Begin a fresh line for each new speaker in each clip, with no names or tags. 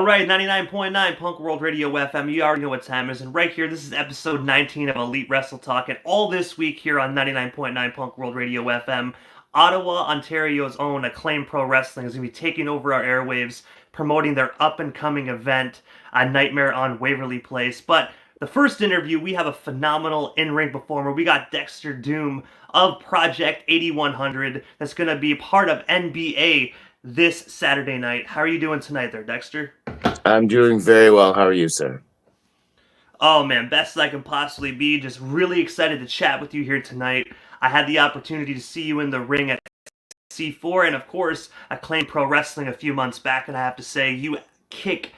right, 99.9 Punk World Radio FM. You already know what time it is. And right here, this is episode 19 of Elite Wrestle Talk. And all this week here on 99.9 Punk World Radio FM, Ottawa, Ontario's own Acclaim Pro Wrestling is going to be taking over our airwaves, promoting their up-and-coming event, Nightmare on Waverly Place. But the first interview, we have a phenomenal in-ring performer. We got Dexter Doom of Project 8100 that's going to be part of NBA this Saturday night. How are you doing tonight there, Dexter?
I'm doing very well. How are you, sir?
Oh man, best I can possibly be. Just really excited to chat with you here tonight. I had the opportunity to see you in the ring at C4 and of course Acclaim Pro Wrestling a few months back, and I have to say you kick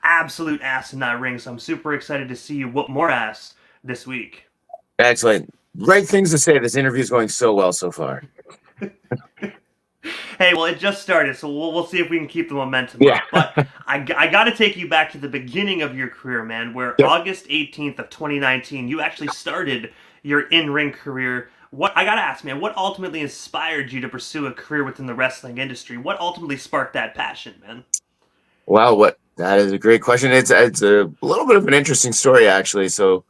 absolute ass in that ring, so I'm super excited to see you whoop more ass this week.
Excellent. Great things to say. This interview is going so well so far.
Hey, well, it just started, so we'll see if we can keep the momentum up. But I got to take you back to the beginning of your career, man, where August 18th of 2019, you actually started your in-ring career. I got to ask, man, what ultimately inspired you to pursue a career within the wrestling industry? What ultimately sparked that passion, man?
Wow, that is a great question. It's a little bit of an interesting story, actually. So,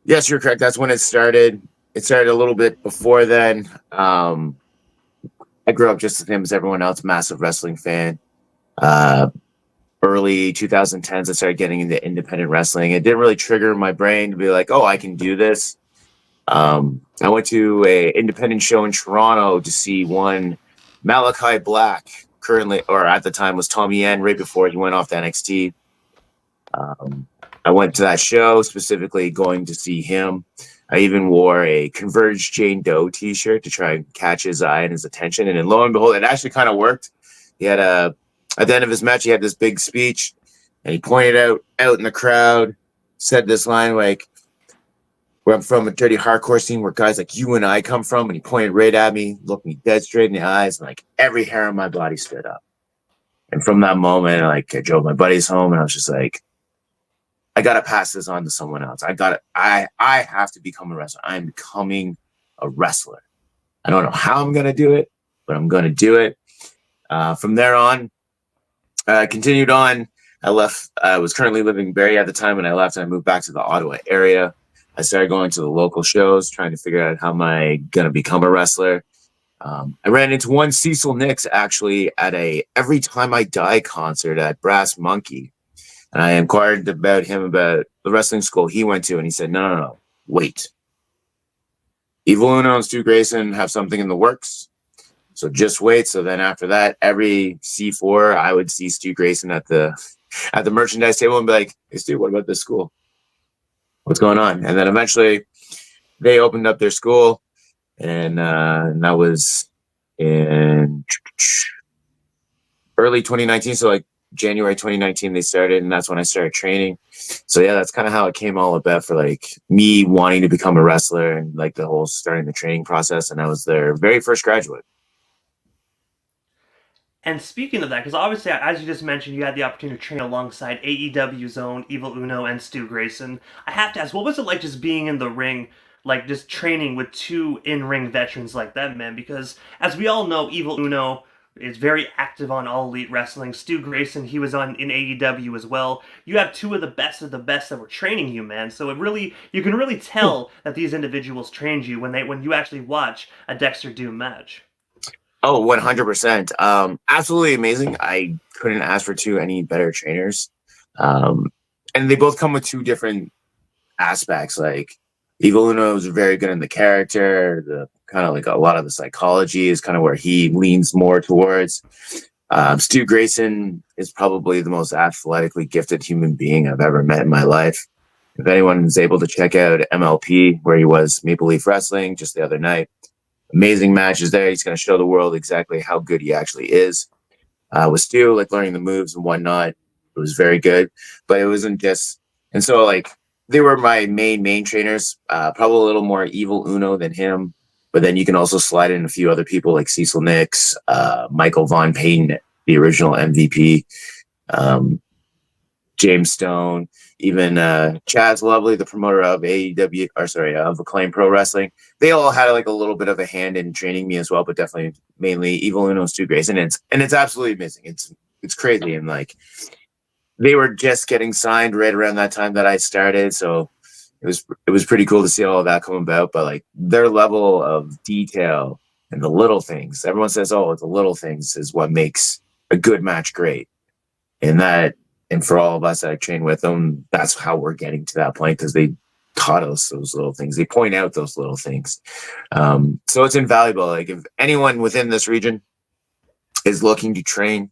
yes, you're correct. That's when it started. It started a little bit before then. I grew up just the same as everyone else, massive wrestling fan. Early 2010s, I started getting into independent wrestling. It didn't really trigger my brain to be like, oh, I can do this. I went to an independent show in Toronto to see one Malachi Black, currently, or at the time was Tommy Yen, right before he went off to NXT. I went to that show specifically going to see him. I even wore a Converge Jane Doe t-shirt to try and catch his eye and his attention. And then lo and behold, it actually kind of worked. He had at the end of his match, he had this big speech and he pointed out in the crowd, said this line like, where I'm from, a dirty hardcore scene where guys like you and I come from. And he pointed right at me, looked me dead straight in the eyes, and like every hair on my body stood up. And from that moment, I drove my buddies home and I was just like, I got to pass this on to someone else. I have to become a wrestler. I'm becoming a wrestler. I don't know how I'm going to do it, but I'm going to do it. From there on, I continued on. I left. I was currently living in Barrie at the time, and I left and I moved back to the Ottawa area. I started going to the local shows, trying to figure out how am I going to become a wrestler. I ran into one Cecil Nix actually at a Every Time I Die concert at Brass Monkey. And I inquired about him about the wrestling school he went to, and he said, no, wait. Evil Uno and Stu Grayson have something in the works, so just wait. So then after that, every C4, I would see Stu Grayson at the merchandise table and be like, hey, Stu, what about this school? What's going on? And then eventually they opened up their school, and that was in early 2019, so like January 2019 they started, and that's when I started training. So yeah, that's kind of how it came all about for like me wanting to become a wrestler and like the whole starting the training process. And I was their very first graduate.
And speaking of that, because obviously, as you just mentioned, you had the opportunity to train alongside AEW's own Evil Uno and Stu Grayson. I have to ask, what was it like just being in the ring, like just training with two in-ring veterans like that, man? Because as we all know, Evil Uno is very active on All Elite Wrestling. Stu Grayson, he was in AEW as well. You have two of the best that were training you, man. So you can really tell that these individuals trained you when you actually watch a Dexter Doom match.
Oh, 100%. Absolutely amazing. I couldn't ask for any better trainers. And they both come with two different aspects. Like Evil Uno is very good in the character, the kind of like a lot of the psychology is kind of where he leans more towards. Stu Grayson is probably the most athletically gifted human being I've ever met in my life. If anyone is able to check out MLP, where he was Maple Leaf Wrestling just the other night, amazing matches there. He's going to show the world exactly how good he actually is. With Stu, like learning the moves and whatnot, it was very good. But it wasn't just, and so like they were my main trainers. Probably a little more Evil Uno than him. But then you can also slide in a few other people like Cecil Nix, Michael Von Payton, the original MVP, James Stone, even Chaz Lovely, the promoter of of Acclaim Pro Wrestling. They all had like a little bit of a hand in training me as well, but definitely mainly Evil Uno and Stu Grayson. And it's absolutely amazing. It's crazy. And like they were just getting signed right around that time that I started, so it was pretty cool to see all of that come about. But like their level of detail and the little things, everyone says, "Oh, the little things is what makes a good match great," and for all of us that I train with them, that's how we're getting to that point because they taught us those little things. They point out those little things, so it's invaluable. Like if anyone within this region is looking to train,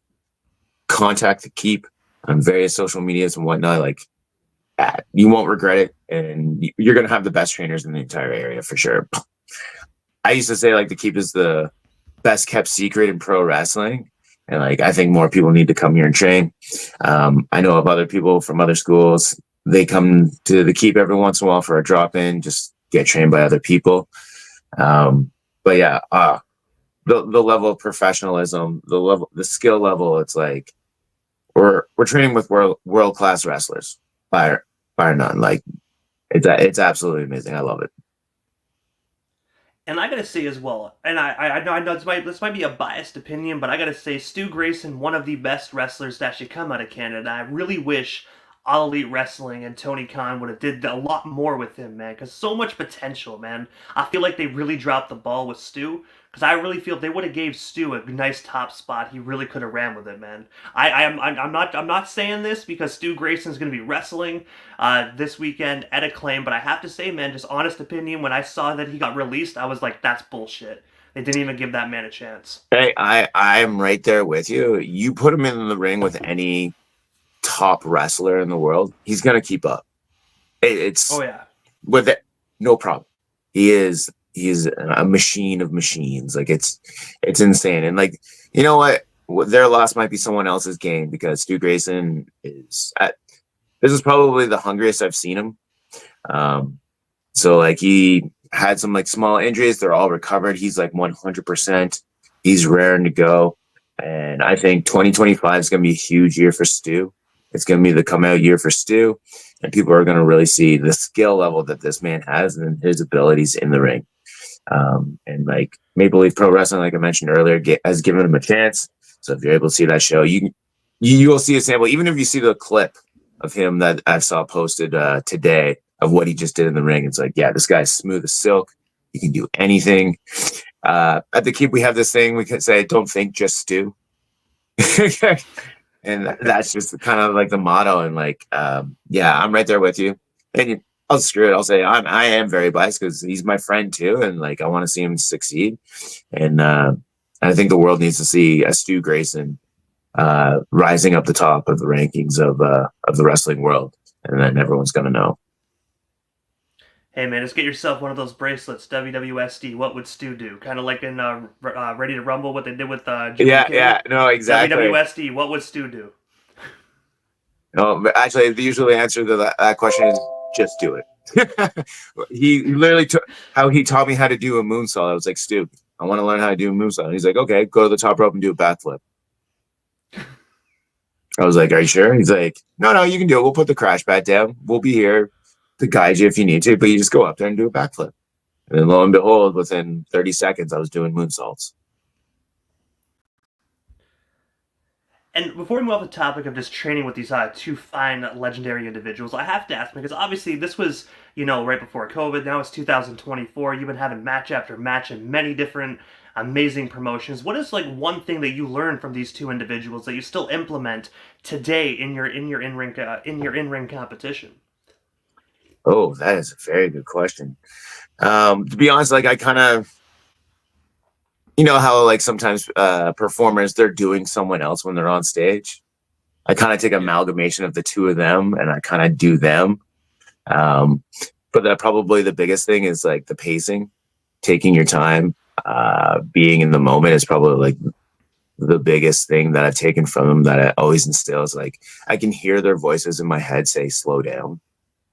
contact the Keep on various social medias and whatnot. Like you won't regret it, and you're going to have the best trainers in the entire area for sure. I used to say like the Keep is the best kept secret in pro wrestling, and like I think more people need to come here and train. I know of other people from other schools. They come to the Keep every once in a while for a drop in, just get trained by other people. But yeah, the level of professionalism, the skill level, it's like we're training with world class wrestlers, bar none. Like it's absolutely amazing. I love it.
And I gotta say as well, and I know this might be a biased opinion, but I gotta say Stu Grayson, one of the best wrestlers to actually come out of Canada. I really wish All Elite Wrestling and Tony Khan would have did a lot more with him, man, because so much potential, man. I feel like they really dropped the ball with Stu, because I really feel if they would have gave Stu a nice top spot, he really could have ran with it, man. I'm not saying this because Stu Grayson's going to be wrestling this weekend at Acclaim, but I have to say, man, just honest opinion, when I saw that he got released, I was like, that's bullshit. They didn't even give that man a chance.
Hey, I am right there with you. You put him in the ring with any top wrestler in the world, he's going to keep up. It's
oh yeah,
with it, no problem. He's a machine of machines. Like it's insane. And like, you know what? Their loss might be someone else's gain because Stu Grayson this is probably the hungriest I've seen him. So like he had some like small injuries. They're all recovered. He's like 100%. He's raring to go. And I think 2025 is going to be a huge year for Stu. It's going to be the come out year for Stu. And people are going to really see the skill level that this man has and his abilities in the ring. And like Maple Leaf Pro Wrestling, like I mentioned earlier, has given him a chance. So if you're able to see that show, you will see a sample. Even if you see the clip of him that I saw posted today of what he just did in the ring, it's like, yeah, this guy's smooth as silk. He can do anything. At the Keep, we have this thing we can say, "Don't think, just Stu." And that's just kind of like the motto. And like, yeah, I'm right there with you. And I'll screw it. I'll say I am very biased because he's my friend too, and like I want to see him succeed. And I think the world needs to see a Stu Grayson rising up the top of the rankings of the wrestling world, and then everyone's gonna know.
Hey man, just get yourself one of those bracelets, WWSD. What would Stu do? Kind of like in Ready to Rumble, what they did with Jimmy King.
Yeah, no, exactly.
WWSD. What would Stu do?
No, but actually, the usual answer to that question is just do it. He literally took how he taught me how to do a moonsault. I was like, Stu, I want to learn how to do a moonsault. And he's like, okay, go to the top rope and do a backflip. I was like, are you sure? He's like, no, you can do it. We'll put the crash pad down. We'll be here to guide you if you need to, but you just go up there and do a backflip. And then lo and behold, within 30 seconds, I was doing moonsaults.
And before we move off the topic of just training with these two fine, legendary individuals, I have to ask, because obviously this was, right before COVID. Now it's 2024. You've been having match after match in many different amazing promotions. What is like one thing that you learned from these two individuals that you still implement today in your in-ring competition?
Oh, that is a very good question. To be honest, like I kind of, how like sometimes performers, they're doing someone else when they're on stage. I kind of take an amalgamation of the two of them and I kind of do them. But that probably the biggest thing is like the pacing, taking your time, being in the moment is probably like the biggest thing that I've taken from them that I always instill is like, I can hear their voices in my head say, slow down.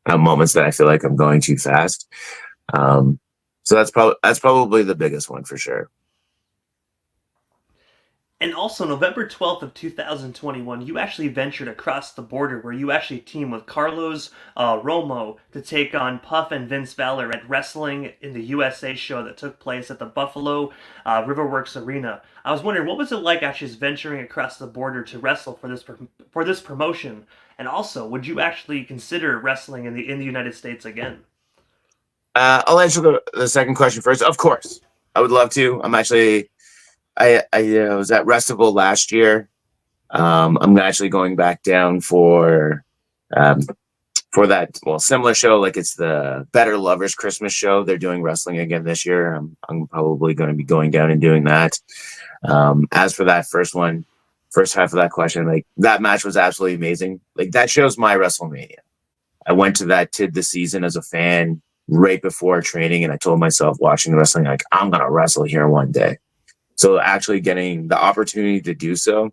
Moments that I feel like I'm going too fast. So that's probably the biggest one for sure.
And also, November 12th of 2021, you actually ventured across the border where you actually teamed with Carlos Romo to take on Puff and Vince Valor at Wrestling in the USA show that took place at the Buffalo Riverworks Arena. I was wondering, what was it like actually venturing across the border to wrestle for this promotion? And also, would you actually consider wrestling in the United States again?
I'll answer the second question first. Of course, I would love to. I'm actually I was at Wrestle last year. I'm actually going back down um, for that similar show. Like it's the Better Lovers Christmas show. They're doing wrestling again this year. I'm probably going to be going down and doing that. As for that first half of that question, like that match was absolutely amazing. Like that show's my WrestleMania. I went to that the season as a fan right before training, and I told myself watching the wrestling, like I'm gonna wrestle here one day. So actually getting the opportunity to do so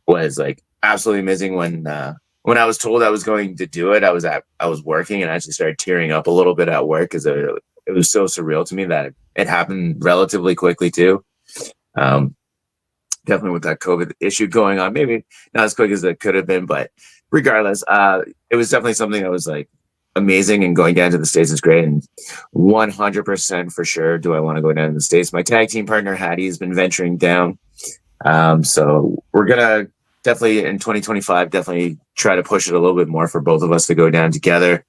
was like absolutely amazing. When I was told I was going to do it, I was working and I actually started tearing up a little bit at work because it was so surreal to me that it happened relatively quickly too. Um, Definitely with that COVID issue going on, maybe not as quick as it could have been, but regardless, it was definitely something that was like amazing, and going down to the States is great. And 100% for sure, do I want to go down to the States? My tag team partner, Haddy, has been venturing down. So we're going to definitely in 2025, definitely try to push it a little bit more for both of us to go down together.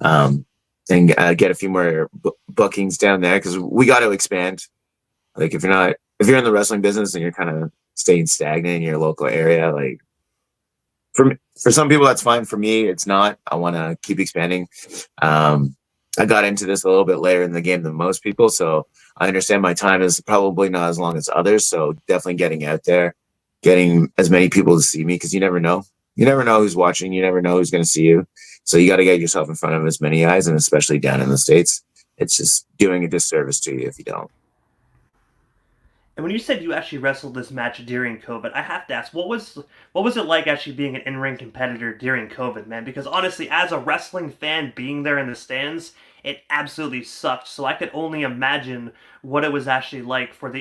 And get a few more bookings down there because we got to expand. Like if you're in the wrestling business and you're kind of staying stagnant in your local area, like for some people that's fine. For me, it's not. I want to keep expanding. I got into this a little bit later in the game than most people, so I understand my time is probably not as long as others. So definitely getting out there, getting as many people to see me, because you never know. You never know who's watching. You never know who's going to see you. So you got to get yourself in front of as many eyes, and especially down in the States, it's just doing a disservice to you if you don't.
And when you said you actually wrestled this match during COVID, I have to ask, what was it like actually being an in-ring competitor during COVID, man? Because honestly, as a wrestling fan, being there in the stands, it absolutely sucked. So I could only imagine what it was actually like for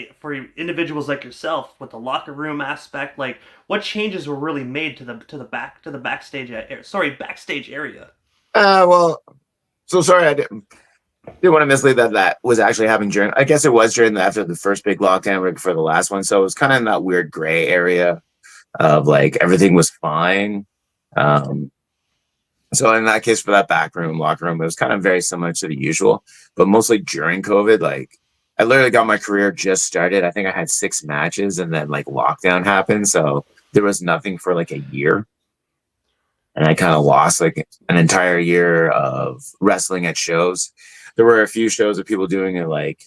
individuals like yourself with the locker room aspect. Like, what changes were really made to the backstage area.
Well, so sorry, I didn't want to mislead that was actually happening during. I guess it was after the first big lockdown, right before the last one. So it was kind of in that weird gray area of like everything was fine. Um, so in that case, for that back room, locker room, it was kind of very similar to the usual, but mostly during COVID. Like I literally got my career just started. I think I had 6 matches, and then like lockdown happened, so there was nothing for like a year. And I kind of lost like an entire year of wrestling at shows. There were a few shows of people doing it. Like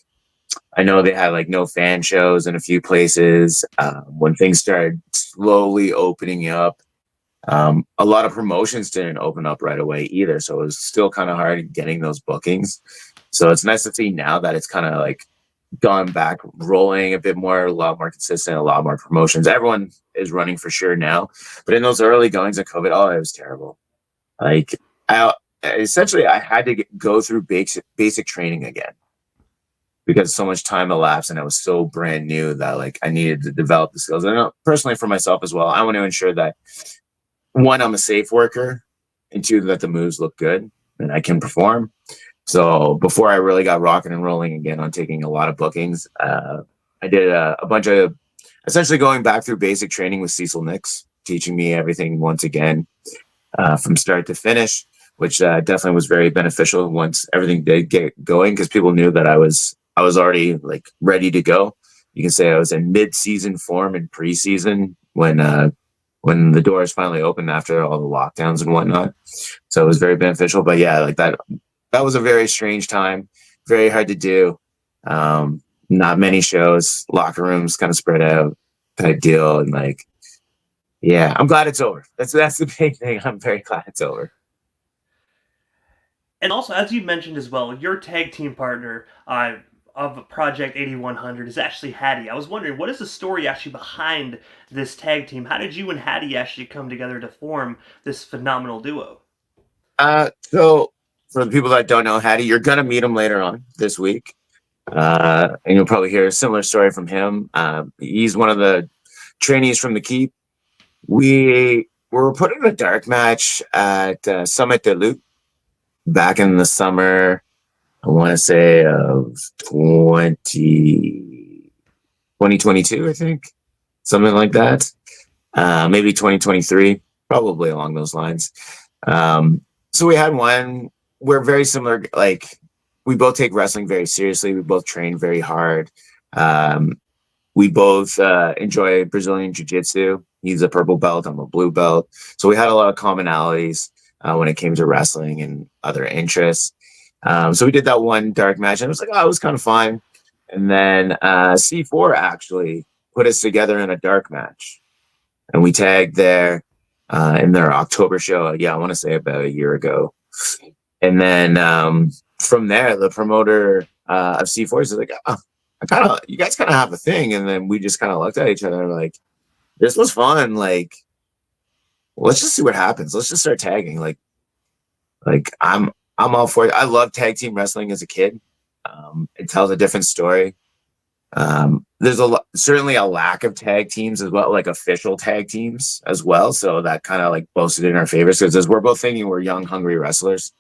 I know they had like no fan shows in a few places. When things started slowly opening up, a lot of promotions didn't open up right away either. So it was still kind of hard getting those bookings. So it's nice to see now that it's kind of like gone back rolling a bit more, a lot more consistent, a lot more promotions. Everyone is running for sure now. But in those early goings of COVID, oh, it was terrible. Like I had to go through basic training again because so much time elapsed and I was so brand new that like I needed to develop the skills. And personally for myself as well, I want to ensure that 1, I'm a safe worker, and 2, that the moves look good and I can perform. So before I really got rocking and rolling again on taking a lot of bookings, I did a bunch of essentially going back through basic training with Cecil Nix, teaching me everything once again from start to finish, which definitely was very beneficial once everything did get going, because people knew that I was already like ready to go. You can say I was in mid-season form in preseason when the doors finally opened after all the lockdowns and whatnot. So it was very beneficial. But yeah, like that was a very strange time, very hard to do. Not many shows, locker rooms kind of spread out type deal. And like, yeah, I'm glad it's over. That's the big thing. I'm very glad it's over.
And also, as you mentioned as well, your tag team partner of Project 8100 is actually Haddy. I was wondering, what is the story actually behind this tag team? How did you and Haddy actually come together to form this phenomenal duo?
So for the people that don't know Haddy, you're gonna meet him later on this week. And you'll probably hear a similar story from him. He's one of the trainees from the Keep. We were put in a dark match at Summit Duluth back in the summer, I want to say, of 2022, I think. Something like that. Maybe 2023, probably along those lines. So we had one. We're very similar. Like, we both take wrestling very seriously. We both train very hard. We both enjoy Brazilian Jiu-Jitsu. He's a purple belt. I'm a blue belt. So we had a lot of commonalities when it came to wrestling and other interests. So we did that one dark match, and it was like, oh, it was kind of fun. And then C4 actually put us together in a dark match, and we tagged there in their October show. Yeah, I want to say about a year ago. And then from there, the promoter of C4 is like, oh, you guys kind of have a thing. And then we just kind of looked at each other like, this was fun. Like, let's just see what happens. Let's just start tagging. Like I'm all for it. I love tag team wrestling as a kid. It tells a different story. There's certainly a lack of tag teams as well, like official tag teams as well. So that kind of like boasted in our favor, because as we're both thinking we're young, hungry wrestlers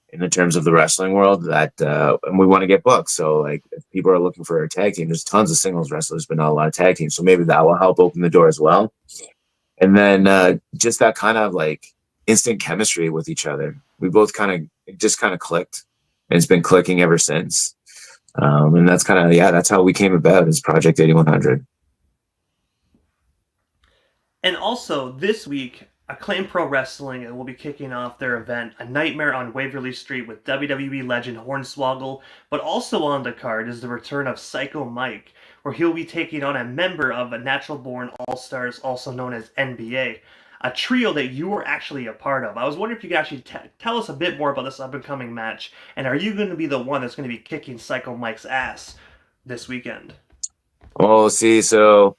in the terms of the wrestling world, that and we want to get booked. So like, if people are looking for a tag team, there's tons of singles wrestlers, but not a lot of tag teams. So maybe that will help open the door as well. And then just that kind of like instant chemistry with each other. We both kind of clicked, and it's been clicking ever since. And that's kind of, that's how we came about as Project 8100.
And also this week, Acclaim Pro Wrestling will be kicking off their event, A Nightmare on Waverly Street, with WWE legend Hornswoggle. But also on the card is the return of Psycho Mike, where he'll be taking on a member of a Natural Born All-Stars, also known as NBA, a trio that you were actually a part of. I was wondering if you could actually tell us a bit more about this up-and-coming match, and are you going to be the one that's going to be kicking Psycho Mike's ass this weekend?
Oh, see, so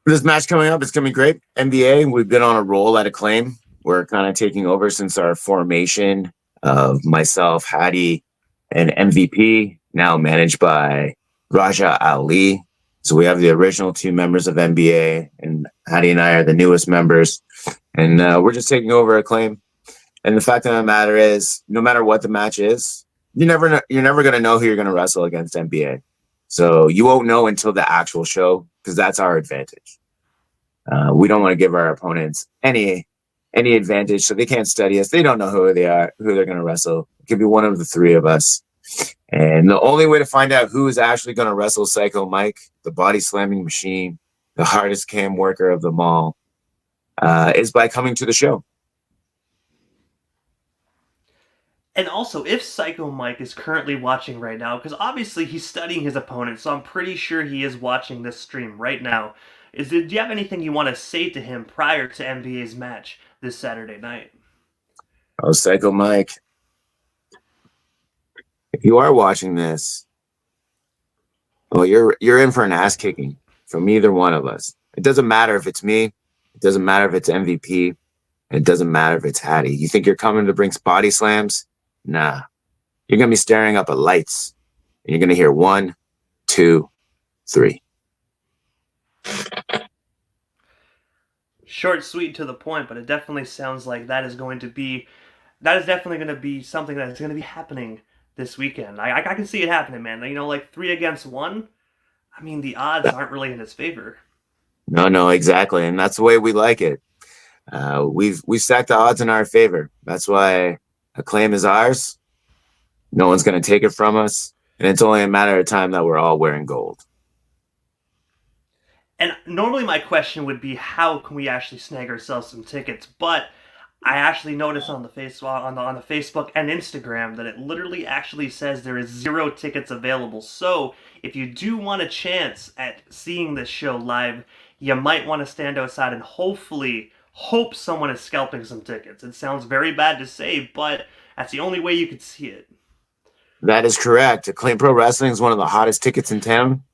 this match coming up, it's going to be great. NBA, we've been on a roll at Acclaim. We're kind of taking over since our formation of myself, Haddy, and MVP, now managed by Raja Ali. So we have the original two members of NBA, and Haddy and I are the newest members. And we're just taking over Acclaim. And the fact of the matter is, no matter what the match is, you're never going to know who you're going to wrestle against NBA. So you won't know until the actual show, because that's our advantage. We don't want to give our opponents any advantage, so they can't study us. They don't know who they are, who they're going to wrestle. It could be one of the three of us. And the only way to find out who is actually going to wrestle Psycho Mike, the body slamming machine, the hardest cam worker of them all, is by coming to the show.
And also, if Psycho Mike is currently watching right now, because obviously he's studying his opponent, so I'm pretty sure he is watching this stream right now, do you have anything you want to say to him prior to NBA's match this Saturday night?
Oh, Psycho Mike, if you are watching this, well, you're in for an ass kicking from either one of us. It doesn't matter if it's me. It doesn't matter if it's MVP. And it doesn't matter if it's Haddy. You think you're coming to bring body slams? Nah. You're going to be staring up at lights. And you're going to hear 1, 2, 3.
Short, sweet, to the point, but it definitely sounds like that is definitely going to be something that is going to be happening this weekend. I can see it happening, man. You know, like 3 against 1. I mean, the odds aren't really in his favor.
No, exactly, and that's the way we like it. We've stacked the odds in our favor. That's why Acclaim is ours. No one's going to take it from us, and it's only a matter of time that we're all wearing gold.
And normally my question would be, how can we actually snag ourselves some tickets? But I actually noticed on the Facebook and Instagram that it literally actually says there is 0 tickets available. So if you do want a chance at seeing this show live, you might want to stand outside and hope someone is scalping some tickets. It sounds very bad to say, but that's the only way you could see it.
That is correct. Acclaim Pro Wrestling is one of the hottest tickets in town.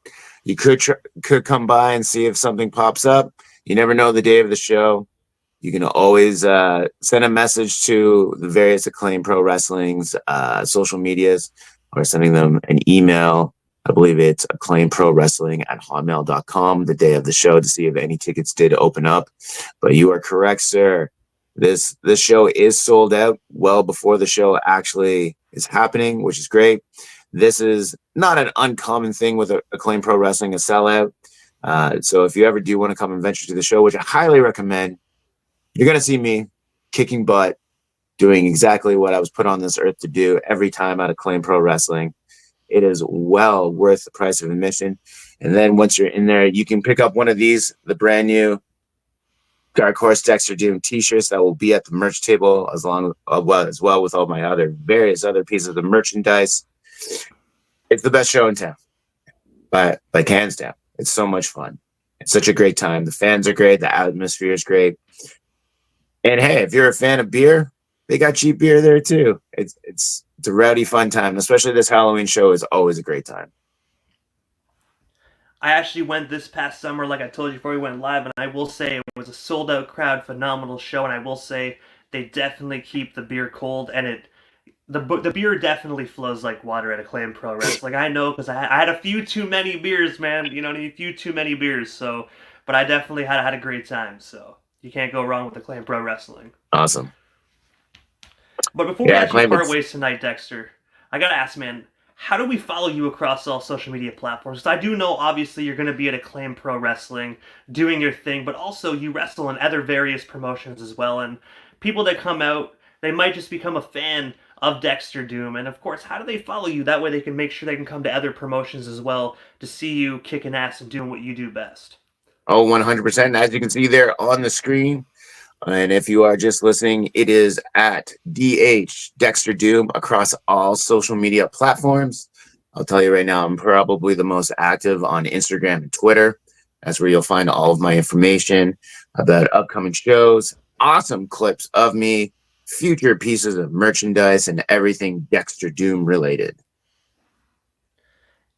You could come by and see if something pops up. You never know the day of the show. You can always send a message to the various Acclaim Pro Wrestling's social medias or sending them an email. I believe it's acclaimprowrestling@hotmail.com the day of the show to see if any tickets did open up. But you are correct, sir. This show is sold out well before the show actually is happening, which is great. This is not an uncommon thing with Acclaim Pro Wrestling, a sellout. So if you ever do want to come and venture to the show, which I highly recommend, you're going to see me kicking butt, doing exactly what I was put on this earth to do every time at Acclaim Pro Wrestling. It is well worth the price of admission. And then once you're in there, you can pick up one of these, the brand new Dark Horse Dexter Doom t-shirts that will be at the merch table as well with all my various other pieces of merchandise. It's the best show in town, by hands down. It's so much fun. It's such a great time. The fans are great. The atmosphere is great. And hey, if you're a fan of beer, they got cheap beer there too. It's a rowdy fun time. Especially this Halloween show is always a great time.
I actually went this past summer, like I told you before we went live, and I will say it was a sold-out crowd, phenomenal show, and I will say they definitely keep the beer cold, and the beer definitely flows like water at Acclaim Pro Wrestling. I know, because I had a few too many beers, man. You know what I mean? A few too many beers. So, but I definitely had a great time. So you can't go wrong with Acclaim Pro Wrestling.
Awesome.
But before we actually part ways tonight, Dexter, I gotta ask, man, how do we follow you across all social media platforms? Because I do know, obviously, you're going to be at Acclaim Pro Wrestling, doing your thing, but also you wrestle in other various promotions as well. And people that come out, they might just become a fan of Dexter Doom. And of course, how do they follow you? That way they can make sure they can come to other promotions as well to see you kicking ass and doing what you do best.
Oh, 100%. As you can see there on the screen, and if you are just listening, it is at DH Dexter Doom across all social media platforms. I'll tell you right now, I'm probably the most active on Instagram and Twitter. That's where you'll find all of my information about upcoming shows, awesome clips of me, future pieces of merchandise, and everything Dexter Doom related.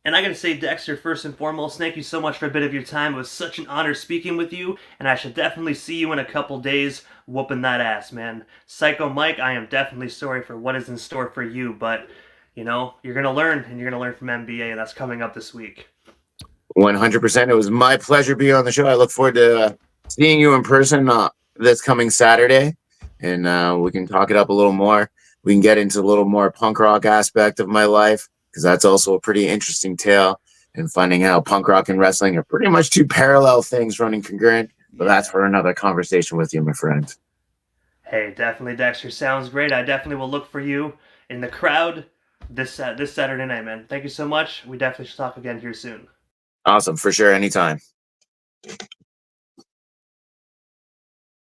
And I gotta say, Dexter, first and foremost, thank you so much for a bit of your time. It was such an honor speaking with you, and I should definitely see you in a couple days whooping that ass, man. Psycho Mike, I am definitely sorry for what is in store for you, but, you know, you're gonna learn, and you're gonna learn from MBA, and that's coming up this week.
100%. It was my pleasure being on the show. I look forward to seeing you in person this coming Saturday, and we can talk it up a little more. We can get into a little more punk rock aspect of my life, because that's also a pretty interesting tale, and finding out punk rock and wrestling are pretty much two parallel things running concurrent. But that's for another conversation with you, my friend.
Hey, definitely, Dexter. Sounds great. I definitely will look for you in the crowd this Saturday night, man. Thank you so much. We definitely should talk again here soon.
Awesome. For sure. Anytime.